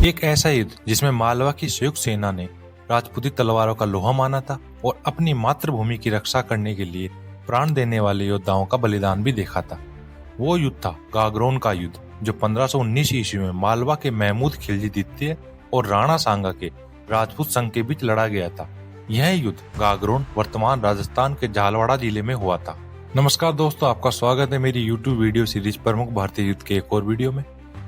एक ऐसा युद्ध जिसमें मालवा की संयुक्त सेना ने राजपूती तलवारों का लोहा माना था और अपनी मातृभूमि की रक्षा करने के लिए प्राण देने वाले योद्धाओं का बलिदान भी देखा था। वो युद्ध था गागरोन का युद्ध, जो 1519 ईस्वी में मालवा के महमूद खिलजी द्वितीय और राणा सांगा के राजपूत संघ के बीच लड़ा गया था। यह युद्ध गागरोन वर्तमान राजस्थान के झालवाड़ा जिले में हुआ था। नमस्कार दोस्तों, आपका स्वागत है मेरी YouTube वीडियो सीरीज प्रमुख भारतीय युद्ध के एक और वीडियो में।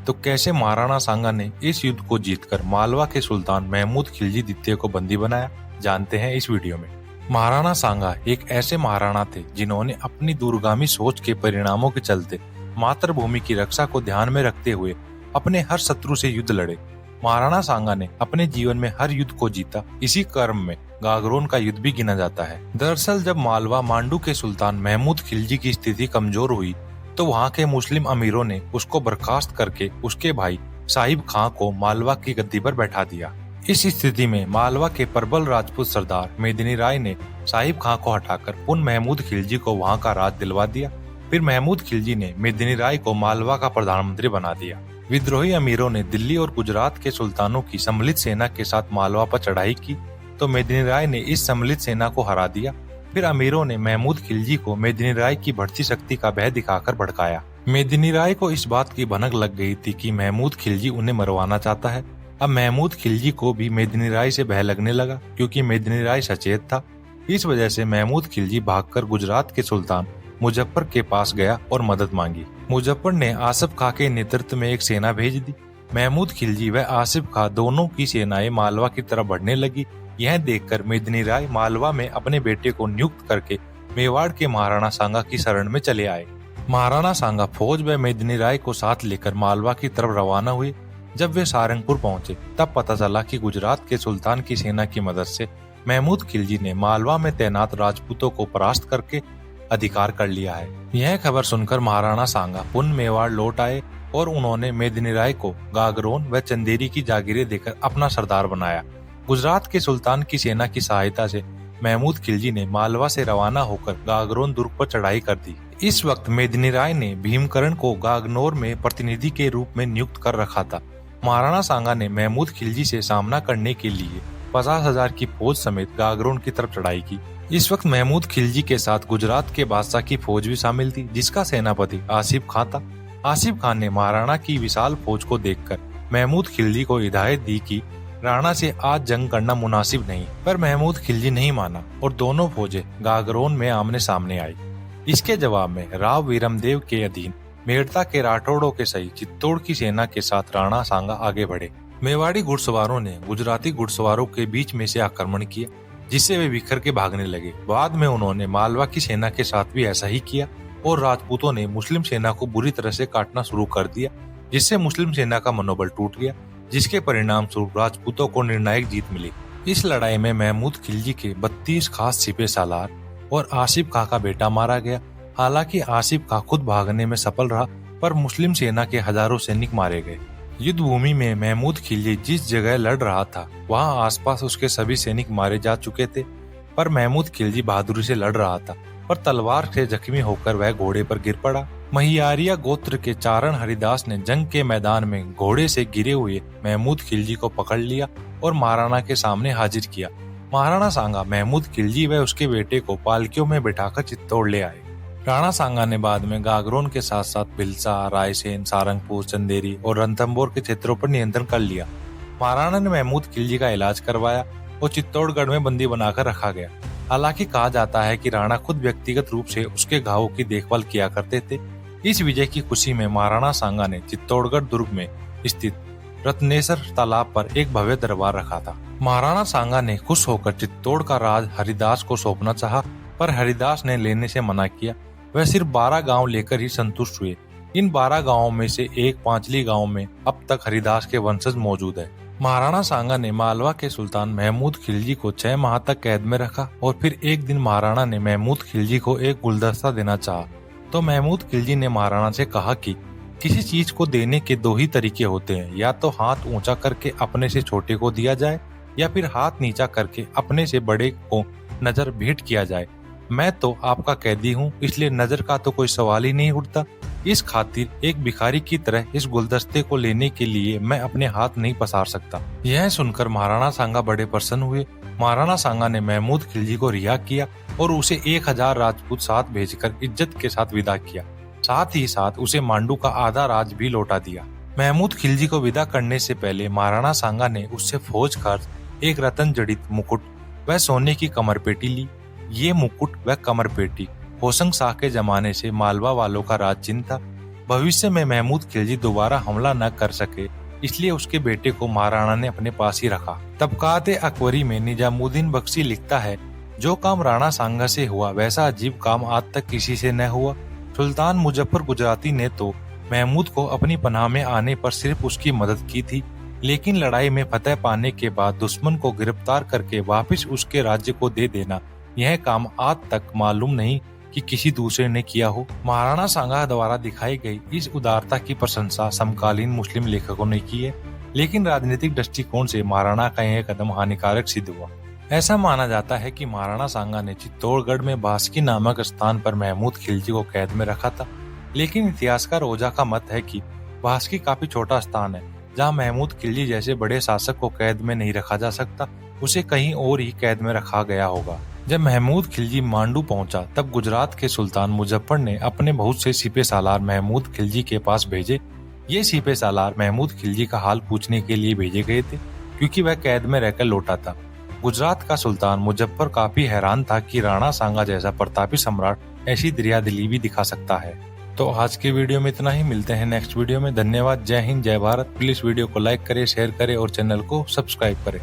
तो कैसे महाराणा सांगा ने इस युद्ध को जीतकर मालवा के सुल्तान महमूद खिलजी द्वितीय को बंदी बनाया, जानते हैं इस वीडियो में। महाराणा सांगा एक ऐसे महाराणा थे जिन्होंने अपनी दूरगामी सोच के परिणामों के चलते मातृभूमि की रक्षा को ध्यान में रखते हुए अपने हर शत्रु से युद्ध लड़े। महाराणा सांगा ने अपने जीवन में हर युद्ध को जीता। इसी क्रम में गागरोन का युद्ध भी गिना जाता है। दरअसल जब मालवा मांडू के सुल्तान महमूद खिलजी की स्थिति कमजोर हुई तो वहाँ के मुस्लिम अमीरों ने उसको बर्खास्त करके उसके भाई साहिब खां को मालवा की गद्दी पर बैठा दिया। इस स्थिति में मालवा के प्रबल राजपूत सरदार मेदिनी राय ने साहिब खां को हटाकर पुनः महमूद खिलजी को वहाँ का राज दिलवा दिया। फिर महमूद खिलजी ने मेदिनी राय को मालवा का प्रधानमंत्री बना दिया। विद्रोही अमीरों ने दिल्ली और गुजरात के सुल्तानों की सम्मिलित सेना के साथ मालवा पर चढ़ाई की तो मेदिनी राय ने इस सम्मिलित सेना को हरा दिया। फिर अमीरों ने महमूद खिलजी को मेदिनी राय की बढ़ती शक्ति का भय दिखाकर भड़काया। मेदिनी राय को इस बात की भनक लग गई थी कि महमूद खिलजी उन्हें मरवाना चाहता है। अब महमूद खिलजी को भी मेदिनी राय से भय लगने लगा, क्योंकि मेदिनी राय सचेत था। इस वजह से महमूद खिलजी भागकर गुजरात के सुल्तान मुजफ्फर के पास गया और मदद मांगी। मुजफ्फर ने आसिफ खां के नेतृत्व में एक सेना भेज दी। महमूद खिलजी व आसिफ खां दोनों की सेनाएं मालवा की तरफ बढ़ने लगी। यह देखकर मेदिनी राय मालवा में अपने बेटे को नियुक्त करके मेवाड़ के महाराणा सांगा की शरण में चले आए। महाराणा सांगा फौज व मेदिनी राय को साथ लेकर मालवा की तरफ रवाना हुए। जब वे सारंगपुर पहुंचे तब पता चला कि गुजरात के सुल्तान की सेना की मदद से महमूद खिलजी ने मालवा में तैनात राजपूतों को परास्त करके अधिकार कर लिया है। यह खबर सुनकर महाराणा सांगा पुनः मेवाड़ लौट आए और उन्होंने मेदिनी राय को गागरोन व चंदेरी की जागीरें देकर अपना सरदार बनाया। गुजरात के सुल्तान की सेना की सहायता से महमूद खिलजी ने मालवा से रवाना होकर गागरोन दुर्ग पर चढ़ाई कर दी। इस वक्त मेदिनी राय ने भीमकरण को गागनौर में प्रतिनिधि के रूप में नियुक्त कर रखा था। महाराणा सांगा ने महमूद खिलजी से सामना करने के लिए 50,000 की फौज समेत गागरोन की तरफ चढ़ाई की। इस वक्त महमूद खिलजी के साथ गुजरात के बादशाह की फौज भी शामिल थी, जिसका सेनापति आसिफ खां था। आसिफ खां ने महाराणा की विशाल फौज को देखकर महमूद खिलजी को हिदायत दी कि राणा से आज जंग करना मुनासिब नहीं, पर महमूद खिलजी नहीं माना और दोनों फौजें गागरोन में आमने सामने आई। इसके जवाब में राव वीरमदेव के अधीन मेड़ता के राठौड़ों के सहित चित्तौड़ की सेना के साथ राणा सांगा आगे बढ़े। मेवाड़ी घुड़सवारों ने गुजराती घुड़सवारों के बीच में से आक्रमण किया, जिससे वे बिखर के भागने लगे। बाद में उन्होंने मालवा की सेना के साथ भी ऐसा ही किया और राजपूतों ने मुस्लिम सेना को बुरी तरह से काटना शुरू कर दिया, जिससे मुस्लिम सेना का मनोबल टूट गया, जिसके परिणाम स्वरूप राजपूतों को निर्णायक जीत मिली। इस लड़ाई में महमूद खिलजी के 32 खास सिपे सालार और आसिफ खां का बेटा मारा गया। हालांकि आसिफ खां खुद भागने में सफल रहा, पर मुस्लिम सेना के हजारों सैनिक मारे गए। युद्ध भूमि में महमूद खिलजी जिस जगह लड़ रहा था वहां आसपास उसके सभी सैनिक मारे जा चुके थे, पर महमूद खिलजी बहादुरी से लड़ रहा था। पर तलवार से जख्मी होकर वह घोड़े पर गिर पड़ा। महियारिया गोत्र के चारण हरिदास ने जंग के मैदान में घोड़े से गिरे हुए महमूद खिलजी को पकड़ लिया और महाराणा के सामने हाजिर किया। महाराणा सांगा महमूद खिलजी व उसके बेटे को पालकियों में बिठाकर चित्तौड़ ले आए। राणा सांगा ने बाद में गागरोन के साथ साथ भिलसा, रायसेन, सारंगपुर, चंदेरी और रणथंभौर के क्षेत्रों पर नियंत्रण कर लिया। महाराणा ने महमूद खिलजी का इलाज करवाया और चित्तौड़गढ़ में बंदी बनाकर रखा गया। हालांकि कहा जाता है कि राणा खुद व्यक्तिगत रूप से उसके घावों की देखभाल किया करते थे। इस विजय की खुशी में महाराणा सांगा ने चित्तौड़गढ़ दुर्ग में स्थित रत्नेश्वर तालाब पर एक भव्य दरबार रखा था। महाराणा सांगा ने खुश होकर चित्तौड़ का राज हरिदास को सौंपना चाहा, पर हरिदास ने लेने से मना किया। वह सिर्फ 12 गांव लेकर ही संतुष्ट हुए। इन 12 गांवों में से एक पांचली गांव में अब तक हरिदास के वंशज मौजूद है। महाराणा सांगा ने मालवा के सुल्तान महमूद खिलजी को 6 माह तक कैद में रखा और फिर एक दिन महाराणा ने महमूद खिलजी को एक गुलदस्ता देना चाहा, तो महमूद खिलजी ने महाराणा से कहा कि किसी चीज को देने के 2 ही तरीके होते हैं, या तो हाथ ऊंचा करके अपने से छोटे को दिया जाए या फिर हाथ नीचा करके अपने से बड़े को नजर भेंट किया जाए। मैं तो आपका कैदी हूँ, इसलिए नजर का तो कोई सवाल ही नहीं उठता। इस खातिर एक भिखारी की तरह इस गुलदस्ते को लेने के लिए मैं अपने हाथ नहीं पसार सकता। यह सुनकर महाराणा सांगा बड़े प्रसन्न हुए। महाराणा सांगा ने महमूद खिलजी को रिहा किया और उसे 1000 राजपूत साथ भेजकर इज्जत के साथ विदा किया। साथ ही साथ उसे मांडू का आधा राज भी लौटा दिया। महमूद खिलजी को विदा करने से पहले महाराणा सांगा ने उससे फौज खर्च, एक रतन जड़ित मुकुट व सोने की कमरपेटी ली। ये मुकुट व कमरपेटी होशंग शाह के जमाने से मालवा वालों का राज चिन्ह था। भविष्य में महमूद खिलजी दोबारा हमला न कर सके, इसलिए उसके बेटे को महाराणा ने अपने पास ही रखा। तबकात-ए अकबरी में निजामुद्दीन बख्शी लिखता है, जो काम राणा सांगा से हुआ वैसा अजीब काम आज तक किसी से न हुआ। सुल्तान मुजफ्फर गुजराती ने तो महमूद को अपनी पनाह में आने पर सिर्फ उसकी मदद की थी, लेकिन लड़ाई में फतह पाने के बाद दुश्मन को गिरफ्तार करके वापस उसके राज्य को दे देना, यह काम आज तक मालूम नहीं कि किसी दूसरे ने किया हो। महाराणा सांगा द्वारा दिखाई गई इस उदारता की प्रशंसा समकालीन मुस्लिम लेखकों ने की है, लेकिन राजनीतिक दृष्टिकोण से महाराणा का यह कदम हानिकारक सिद्ध हुआ। ऐसा माना जाता है कि महाराणा सांगा ने चित्तौड़गढ़ में बास्की नामक स्थान पर महमूद खिलजी को कैद में रखा था, लेकिन इतिहासकार ओझा का मत है कि बास्की काफी छोटा स्थान है जहां महमूद खिलजी जैसे बड़े शासक को कैद में नहीं रखा जा सकता, उसे कहीं और ही कैद में रखा गया होगा। जब महमूद खिलजी मांडू पहुंचा तब गुजरात के सुल्तान मुजफ्फर ने अपने बहुत से सिपे सालार महमूद खिलजी के पास भेजे। ये सिपे सालार महमूद खिलजी का हाल पूछने के लिए भेजे गए थे, क्योंकि वह कैद में रहकर लौटा था। गुजरात का सुल्तान मुजफ्फर काफी हैरान था कि राणा सांगा जैसा प्रतापी सम्राट ऐसी दरियादिली भी दिखा सकता है। तो आज के वीडियो में इतना ही, मिलते हैं नेक्स्ट वीडियो में। धन्यवाद। जय हिंद, जय भारत। प्लीज वीडियो को लाइक करें, शेयर करें और चैनल को सब्सक्राइब करें।